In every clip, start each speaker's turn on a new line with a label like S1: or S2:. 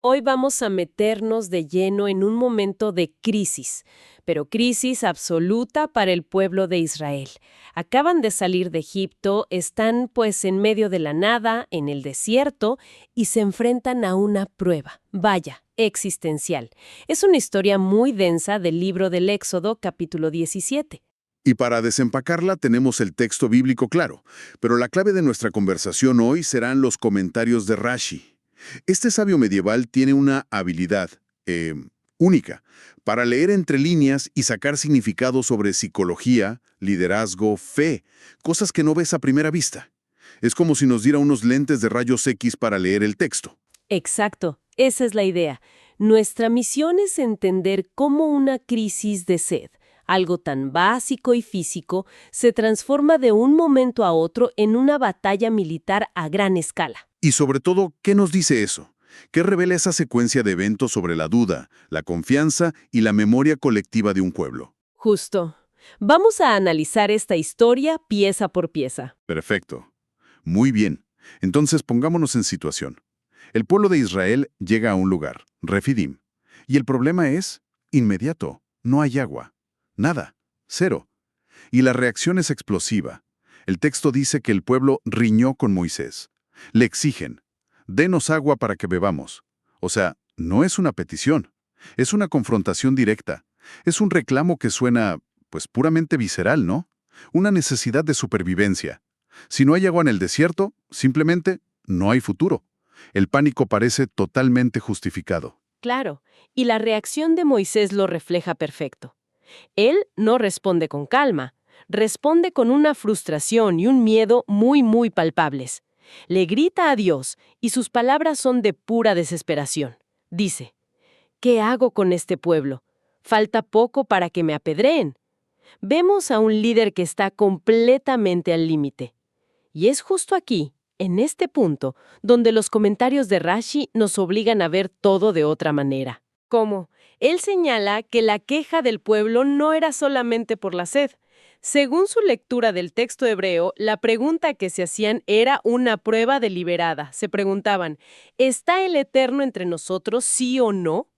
S1: Hoy vamos a meternos de lleno en un momento de crisis, pero crisis absoluta para el pueblo de Israel. Acaban de salir de Egipto, están pues en medio de la nada, en el desierto, y se enfrentan a una prueba, vaya, existencial. Es una historia muy densa del libro del Éxodo, capítulo 17.
S2: Y para desempacarla tenemos el texto bíblico claro, pero la clave de nuestra conversación hoy serán los comentarios de Rashi. Este sabio medieval tiene una habilidad única para leer entre líneas y sacar significado sobre psicología, liderazgo, fe, cosas que no ves a primera vista. Es como si nos diera unos lentes de rayos X para leer el texto.
S1: Exacto, esa es la idea. Nuestra misión es entender cómo una crisis de sed, algo tan básico y físico, se transforma de un momento a otro en una batalla militar a gran escala.
S2: Y sobre todo, ¿qué nos dice eso? ¿Qué revela esa secuencia de eventos sobre la duda, la confianza y la memoria colectiva de un pueblo?
S1: Justo. Vamos a analizar esta historia pieza por pieza.
S2: Perfecto. Muy bien. Entonces pongámonos en situación. El pueblo de Israel llega a un lugar, Refidim, y el problema es inmediato. No hay agua. Nada. Cero. Y la reacción es explosiva. El texto dice que el pueblo riñó con Moisés. Le exigen, denos agua para que bebamos. O sea, no es una petición, es una confrontación directa. Es un reclamo que suena, pues, puramente visceral, ¿no? Una necesidad de supervivencia. Si no hay agua en el desierto, simplemente no hay futuro. El pánico parece totalmente justificado.
S1: Claro, y la reacción de Moisés lo refleja perfecto. Él no responde con calma, responde con una frustración y un miedo muy palpables. Le grita a Dios y sus palabras son de pura desesperación. Dice, ¿qué hago con este pueblo? Falta poco para que me apedreen. Vemos a un líder que está completamente al límite. Y es justo aquí, en este punto, donde los comentarios de Rashi nos obligan a ver todo de otra manera. ¿Cómo? Él señala que la queja del pueblo no era solamente por la sed. Según su lectura del texto hebreo, la pregunta que se hacían era una prueba deliberada. Se preguntaban, ¿está el Eterno entre nosotros, sí o no?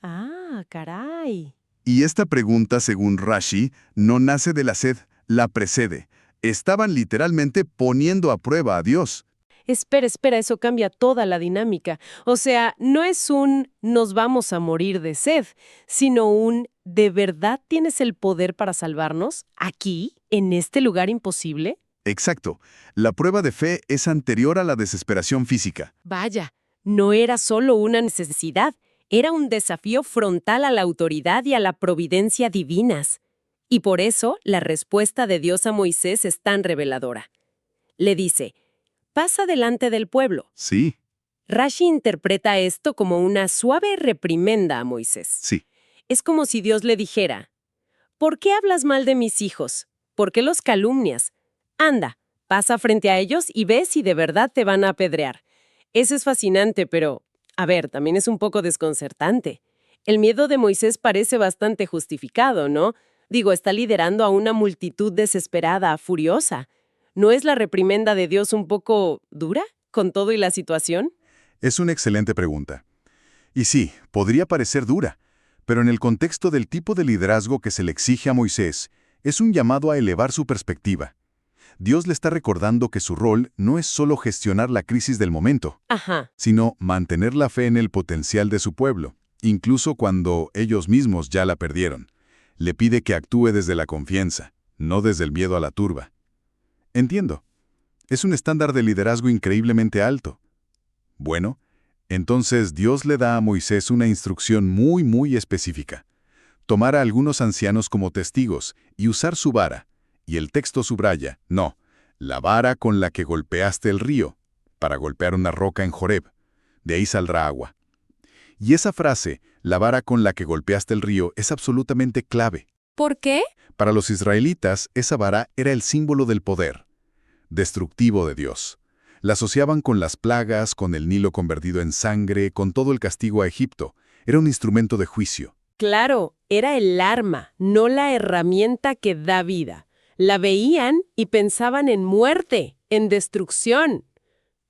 S1: Ah, caray.
S2: Y esta pregunta, según Rashi, no nace de la sed, la precede. Estaban literalmente poniendo a prueba a Dios.
S1: Espera, eso cambia toda la dinámica. O sea, no es un nos vamos a morir de sed, sino un ¿de verdad tienes el poder para salvarnos? ¿Aquí? ¿En este lugar imposible?
S2: Exacto. La prueba de fe es anterior a la desesperación física.
S1: Vaya, no era solo una necesidad, era un desafío frontal a la autoridad y a la providencia divinas. Y por eso la respuesta de Dios a Moisés es tan reveladora. Le dice, pasa delante del pueblo.
S2: Sí,
S1: Rashi interpreta esto como una suave reprimenda a Moisés.
S2: sí.
S1: Es como si Dios le dijera, ¿por qué hablas mal de mis hijos? ¿Por qué los calumnias? Anda, pasa frente a ellos y ve si de verdad te van a apedrear. Eso es fascinante, pero, a ver, también es un poco desconcertante. El miedo de Moisés parece bastante justificado, ¿no? Digo, está liderando a una multitud desesperada, furiosa. ¿No es la reprimenda de Dios un poco dura, con todo y la situación?
S2: Es una excelente pregunta. Y sí, podría parecer dura, pero en el contexto del tipo de liderazgo que se le exige a Moisés, es un llamado a elevar su perspectiva. Dios le está recordando que su rol no es solo gestionar la crisis del momento,
S1: Ajá.
S2: sino mantener la fe en el potencial de su pueblo, incluso cuando ellos mismos ya la perdieron. Le pide que actúe desde la confianza, no desde el miedo a la turba. Entiendo. Es un estándar de liderazgo increíblemente alto. Bueno, entonces Dios le da a Moisés una instrucción muy específica. Tomar a algunos ancianos como testigos y usar su vara. Y el texto subraya, no, la vara con la que golpeaste el río, para golpear una roca en Joreb. De ahí saldrá agua. Y esa frase, la vara con la que golpeaste el río, es absolutamente clave.
S1: ¿Por qué?
S2: Para los israelitas, esa vara era el símbolo del poder destructivo de Dios. La asociaban con las plagas, con el Nilo convertido en sangre, con todo el castigo a Egipto. Era un instrumento de juicio.
S1: Claro, era el arma, no la herramienta que da vida. La veían y pensaban en muerte, en destrucción.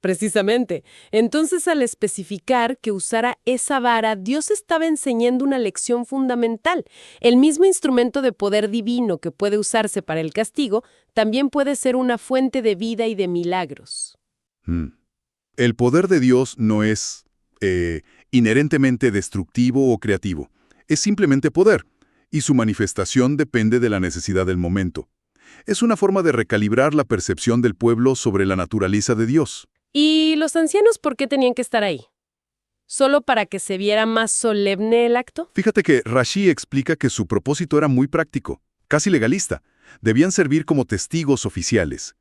S1: Precisamente. Entonces, al especificar que usara esa vara, Dios estaba enseñando una lección fundamental. El mismo instrumento de poder divino que puede usarse para el castigo, también puede ser una fuente de vida y de milagros.
S2: Mm. El poder de Dios no es inherentemente destructivo o creativo. Es simplemente poder, y su manifestación depende de la necesidad del momento. Es una forma de recalibrar la percepción del pueblo sobre la naturaleza de Dios.
S1: ¿Y los ancianos por qué tenían que estar ahí? ¿Solo para que se viera más solemne el acto?
S2: Fíjate que Rashi explica que su propósito era muy práctico, casi legalista. Debían servir como testigos oficiales.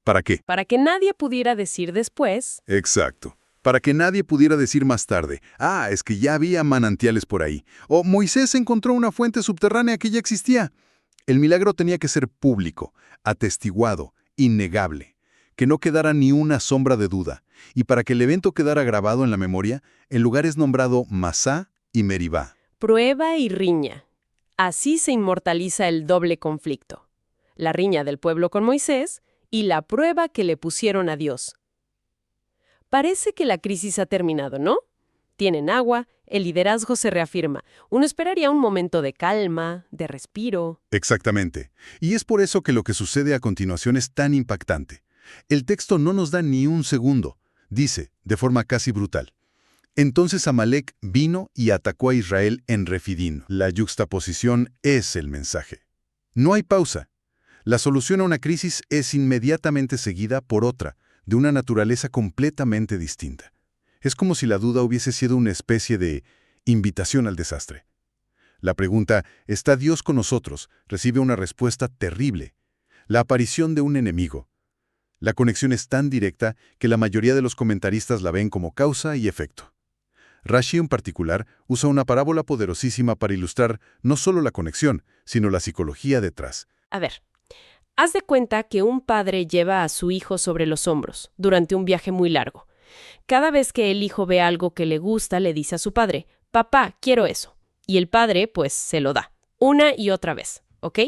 S2: ¿Para qué?
S1: Para que nadie pudiera decir después.
S2: Exacto. Para que nadie pudiera decir más tarde, es que ya había manantiales por ahí, o Moisés encontró una fuente subterránea que ya existía. El milagro tenía que ser público, atestiguado, innegable, que no quedara ni una sombra de duda, y para que el evento quedara grabado en la memoria, el lugar es nombrado Masá y Meribá.
S1: Prueba y riña. Así se inmortaliza el doble conflicto. La riña del pueblo con Moisés y la prueba que le pusieron a Dios. Parece que la crisis ha terminado, ¿no? Tienen agua, el liderazgo se reafirma. Uno esperaría un momento de calma, de respiro.
S2: Exactamente. Y es por eso que lo que sucede a continuación es tan impactante. El texto no nos da ni un segundo. Dice, de forma casi brutal: entonces Amalek vino y atacó a Israel en Refidín. La yuxtaposición es el mensaje. No hay pausa. La solución a una crisis es inmediatamente seguida por otra, de una naturaleza completamente distinta. Es como si la duda hubiese sido una especie de invitación al desastre. La pregunta, ¿está Dios con nosotros?, recibe una respuesta terrible: la aparición de un enemigo. La conexión es tan directa que la mayoría de los comentaristas la ven como causa y efecto. Rashi, en particular, usa una parábola poderosísima para ilustrar no solo la conexión, sino la psicología detrás.
S1: A ver, haz de cuenta que un padre lleva a su hijo sobre los hombros durante un viaje muy largo. Cada vez que el hijo ve algo que le gusta, le dice a su padre: «Papá, quiero eso». Y el padre, pues, se lo da, una y otra vez, ¿ok?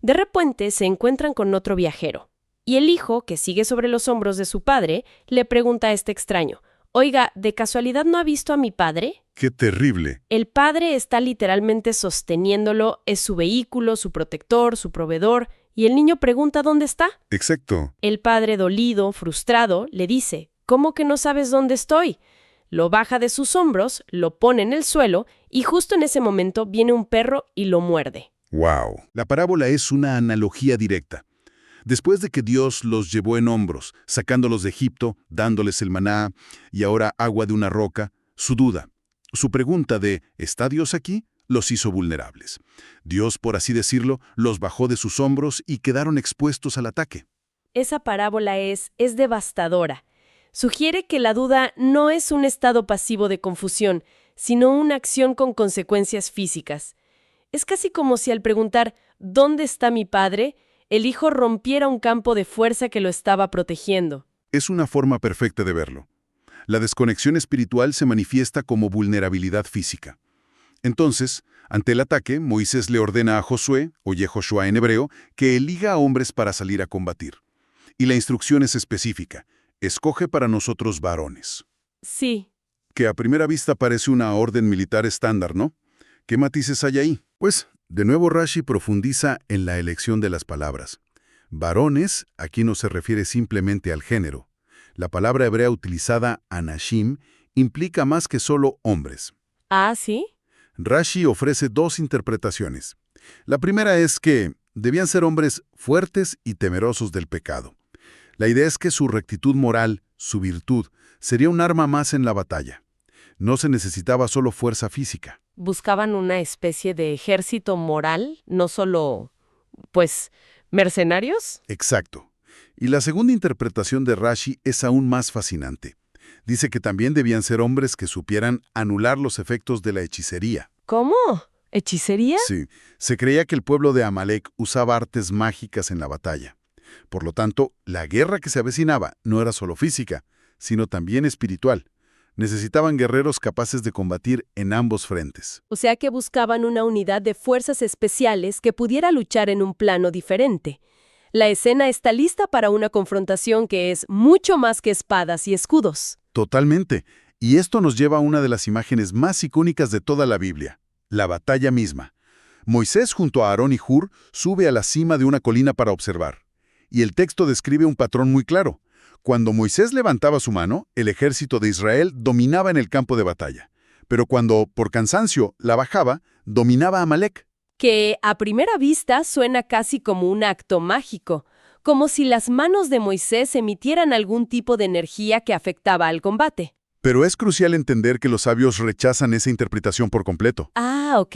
S1: De repente se encuentran con otro viajero. Y el hijo, que sigue sobre los hombros de su padre, le pregunta a este extraño: «Oiga, ¿de casualidad no ha visto a mi padre?».
S2: ¡Qué terrible!
S1: El padre está literalmente sosteniéndolo, es su vehículo, su protector, su proveedor, y el niño pregunta dónde está.
S2: Exacto.
S1: El padre, dolido, frustrado, le dice: «¿Cómo que no sabes dónde estoy?». Lo baja de sus hombros, lo pone en el suelo, y justo en ese momento viene un perro y lo muerde.
S2: ¡Wow! La parábola es una analogía directa. Después de que Dios los llevó en hombros, sacándolos de Egipto, dándoles el maná y ahora agua de una roca, su duda, su pregunta de ¿está Dios aquí?, los hizo vulnerables. Dios, por así decirlo, los bajó de sus hombros y quedaron expuestos al ataque.
S1: Esa parábola es devastadora. Sugiere que la duda no es un estado pasivo de confusión, sino una acción con consecuencias físicas. Es casi como si al preguntar «¿dónde está mi padre?», el hijo rompiera un campo de fuerza que lo estaba protegiendo.
S2: Es una forma perfecta de verlo. La desconexión espiritual se manifiesta como vulnerabilidad física. Entonces, ante el ataque, Moisés le ordena a Josué, o Yehoshua en hebreo, que eliga a hombres para salir a combatir. Y la instrucción es específica: escoge para nosotros varones.
S1: Sí.
S2: Que a primera vista parece una orden militar estándar, ¿no? ¿Qué matices hay ahí? Pues, de nuevo Rashi profundiza en la elección de las palabras. Varones aquí no se refiere simplemente al género. La palabra hebrea utilizada, anashim, implica más que solo hombres.
S1: ¿Ah, sí?
S2: Rashi ofrece dos interpretaciones. La primera es que debían ser hombres fuertes y temerosos del pecado. La idea es que su rectitud moral, su virtud, sería un arma más en la batalla. No se necesitaba solo fuerza física.
S1: Buscaban una especie de ejército moral, no solo, pues, mercenarios.
S2: Exacto. Y la segunda interpretación de Rashi es aún más fascinante. Dice que también debían ser hombres que supieran anular los efectos de la hechicería.
S1: ¿Cómo? ¿Hechicería?
S2: Sí, se creía que el pueblo de Amalek usaba artes mágicas en la batalla. Por lo tanto, la guerra que se avecinaba no era solo física, sino también espiritual. Necesitaban guerreros capaces de combatir en ambos frentes.
S1: O sea que buscaban una unidad de fuerzas especiales que pudiera luchar en un plano diferente. La escena está lista para una confrontación que es mucho más que espadas y escudos.
S2: Totalmente. Y esto nos lleva a una de las imágenes más icónicas de toda la Biblia, la batalla misma. Moisés junto a Aarón y Hur sube a la cima de una colina para observar. Y el texto describe un patrón muy claro. Cuando Moisés levantaba su mano, el ejército de Israel dominaba en el campo de batalla. Pero cuando, por cansancio, la bajaba, dominaba a Amalek.
S1: Que a primera vista suena casi como un acto mágico, como si las manos de Moisés emitieran algún tipo de energía que afectaba al combate.
S2: Pero es crucial entender que los sabios rechazan esa interpretación por completo.
S1: Ah, ok.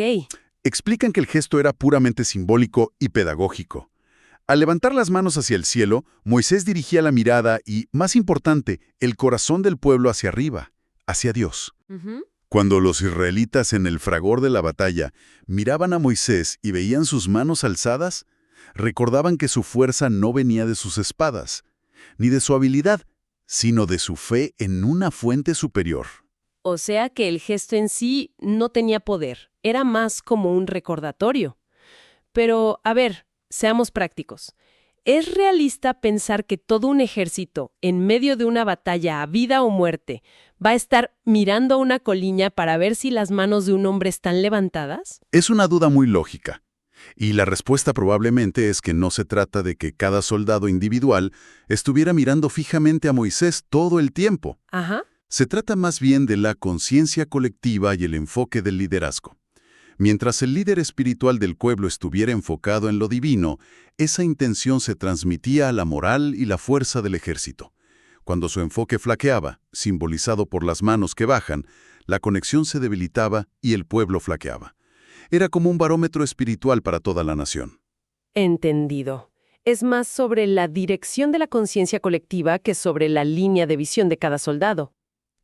S2: Explican que el gesto era puramente simbólico y pedagógico. Al levantar las manos hacia el cielo, Moisés dirigía la mirada y, más importante, el corazón del pueblo hacia arriba, hacia Dios.
S1: Ujú.
S2: Cuando los israelitas en el fragor de la batalla miraban a Moisés y veían sus manos alzadas, recordaban que su fuerza no venía de sus espadas, ni de su habilidad, sino de su fe en una fuente superior.
S1: O sea que el gesto en sí no tenía poder, era más como un recordatorio. Pero, a ver, seamos prácticos. ¿Es realista pensar que todo un ejército, en medio de una batalla a vida o muerte, va a estar mirando a una colina para ver si las manos de un hombre están levantadas?
S2: Es una duda muy lógica. Y la respuesta probablemente es que no se trata de que cada soldado individual estuviera mirando fijamente a Moisés todo el tiempo.
S1: Ajá.
S2: Se trata más bien de la conciencia colectiva y el enfoque del liderazgo. Mientras el líder espiritual del pueblo estuviera enfocado en lo divino, esa intención se transmitía a la moral y la fuerza del ejército. Cuando su enfoque flaqueaba, simbolizado por las manos que bajan, la conexión se debilitaba y el pueblo flaqueaba. Era como un barómetro espiritual para toda la nación.
S1: Entendido. Es más sobre la dirección de la conciencia colectiva que sobre la línea de visión de cada soldado.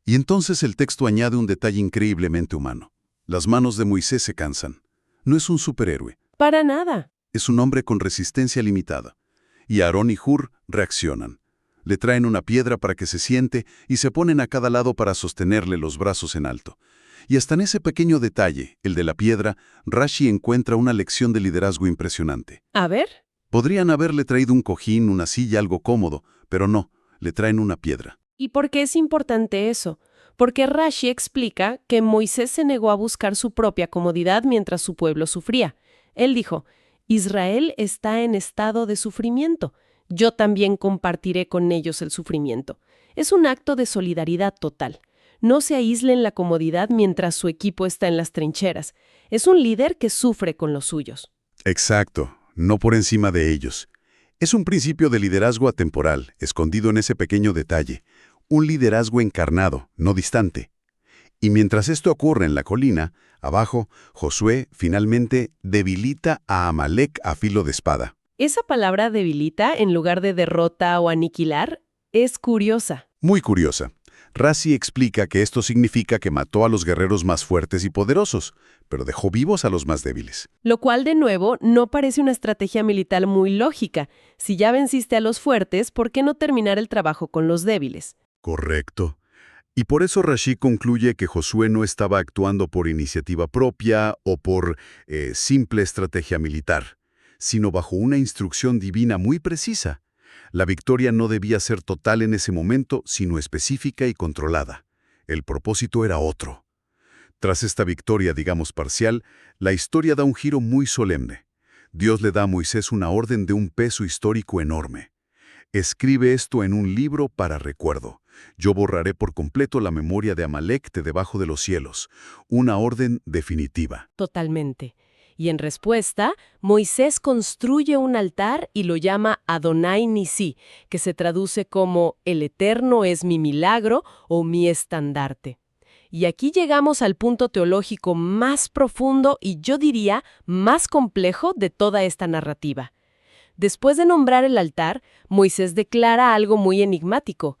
S2: Y entonces el texto añade un detalle increíblemente humano. Las manos de Moisés se cansan. No es un superhéroe.
S1: Para nada.
S2: Es un hombre con resistencia limitada. Y Aarón y Hur reaccionan. Le traen una piedra para que se siente y se ponen a cada lado para sostenerle los brazos en alto. Y hasta en ese pequeño detalle, el de la piedra, Rashi encuentra una lección de liderazgo impresionante.
S1: A ver.
S2: Podrían haberle traído un cojín, una silla, algo cómodo, pero no, le traen una piedra.
S1: ¿Y por qué es importante eso? Porque Rashi explica que Moisés se negó a buscar su propia comodidad mientras su pueblo sufría. Él dijo, Israel está en estado de sufrimiento. Yo también compartiré con ellos el sufrimiento. Es un acto de solidaridad total. No se aísle en la comodidad mientras su equipo está en las trincheras. Es un líder que sufre con los suyos.
S2: Exacto, no por encima de ellos. Es un principio de liderazgo atemporal, escondido en ese pequeño detalle. Un liderazgo encarnado, no distante. Y mientras esto ocurre en la colina, abajo, Josué finalmente debilita a Amalek a filo de espada.
S1: Esa palabra debilita, en lugar de derrota o aniquilar, es curiosa.
S2: Muy curiosa. Rashi explica que esto significa que mató a los guerreros más fuertes y poderosos, pero dejó vivos a los más débiles.
S1: Lo cual, de nuevo, no parece una estrategia militar muy lógica. Si ya venciste a los fuertes, ¿por qué no terminar el trabajo con los débiles?
S2: Correcto. Y por eso Rashi concluye que Josué no estaba actuando por iniciativa propia o por simple estrategia militar, sino bajo una instrucción divina muy precisa. La victoria no debía ser total en ese momento, sino específica y controlada. El propósito era otro. Tras esta victoria, digamos parcial, la historia da un giro muy solemne. Dios le da a Moisés una orden de un peso histórico enorme. Escribe esto en un libro para recuerdo. Yo borraré por completo la memoria de Amalek de debajo de los cielos. Una orden definitiva.
S1: Totalmente. Y en respuesta, Moisés construye un altar y lo llama Adonai Nisí, que se traduce como «El Eterno es mi milagro» o «mi estandarte». Y aquí llegamos al punto teológico más profundo y yo diría más complejo de toda esta narrativa. Después de nombrar el altar, Moisés declara algo muy enigmático.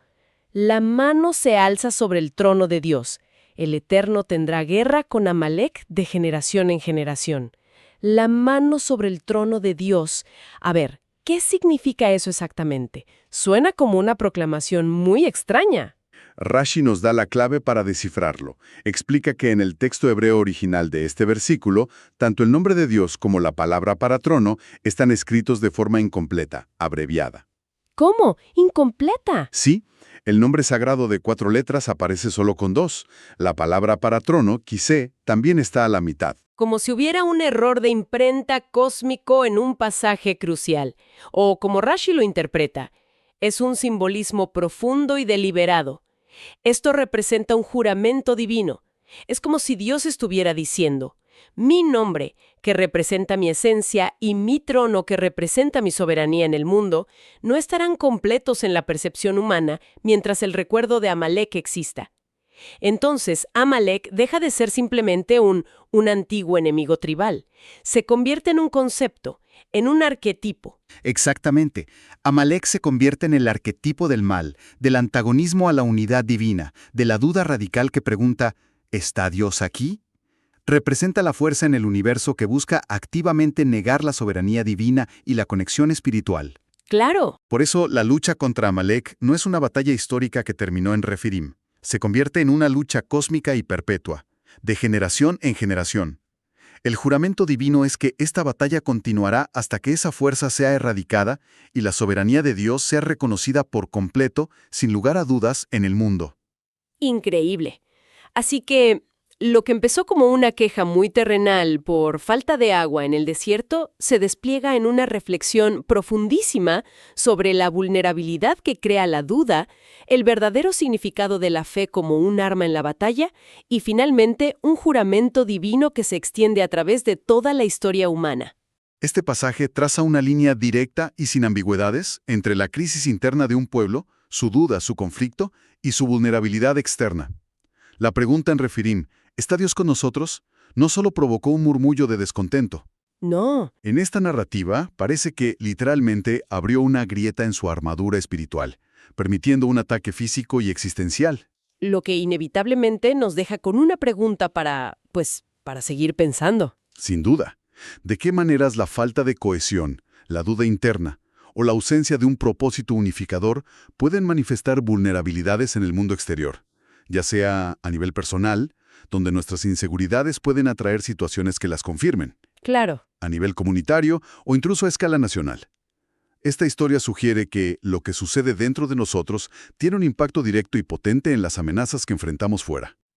S1: La mano se alza sobre el trono de Dios. El Eterno tendrá guerra con Amalek de generación en generación. La mano sobre el trono de Dios. A ver, ¿qué significa eso exactamente? Suena como una proclamación muy extraña.
S2: Rashi nos da la clave para descifrarlo. Explica que en el texto hebreo original de este versículo, tanto el nombre de Dios como la palabra para trono están escritos de forma incompleta, abreviada.
S1: ¿Cómo? Incompleta.
S2: Sí, el nombre sagrado de 4 letras aparece solo con 2. La palabra para trono, quise, también está a la mitad.
S1: Como si hubiera un error de imprenta cósmico en un pasaje crucial. O como Rashi lo interpreta, es un simbolismo profundo y deliberado. Esto representa un juramento divino. Es como si Dios estuviera diciendo, mi nombre, que representa mi esencia, y mi trono, que representa mi soberanía en el mundo, no estarán completos en la percepción humana mientras el recuerdo de Amalek exista. Entonces, Amalek deja de ser simplemente un antiguo enemigo tribal. Se convierte en un concepto, en un arquetipo.
S3: Exactamente. Amalek se convierte en el arquetipo del mal, del antagonismo a la unidad divina, de la duda radical que pregunta, ¿está Dios aquí? Representa la fuerza en el universo que busca activamente negar la soberanía divina y la conexión espiritual.
S1: Claro.
S2: Por eso, la lucha contra Amalek no es una batalla histórica que terminó en Refidim. Se convierte en una lucha cósmica y perpetua, de generación en generación. El juramento divino es que esta batalla continuará hasta que esa fuerza sea erradicada y la soberanía de Dios sea reconocida por completo, sin lugar a dudas, en el mundo.
S1: Increíble. Así que lo que empezó como una queja muy terrenal por falta de agua en el desierto se despliega en una reflexión profundísima sobre la vulnerabilidad que crea la duda, el verdadero significado de la fe como un arma en la batalla y finalmente un juramento divino que se extiende a través de toda la historia humana.
S2: Este pasaje traza una línea directa y sin ambigüedades entre la crisis interna de un pueblo, su duda, su conflicto y su vulnerabilidad externa. La pregunta en Refirim, ¿está Dios con nosotros?, no solo provocó un murmullo de descontento.
S1: No.
S2: En esta narrativa parece que, literalmente, abrió una grieta en su armadura espiritual, permitiendo un ataque físico y existencial.
S1: Lo que inevitablemente nos deja con una pregunta para seguir pensando.
S2: Sin duda. ¿De qué maneras la falta de cohesión, la duda interna o la ausencia de un propósito unificador pueden manifestar vulnerabilidades en el mundo exterior? Ya sea a nivel personal, donde nuestras inseguridades pueden atraer situaciones que las confirmen.
S1: Claro.
S2: A nivel comunitario o incluso a escala nacional. Esta historia sugiere que lo que sucede dentro de nosotros tiene un impacto directo y potente en las amenazas que enfrentamos fuera.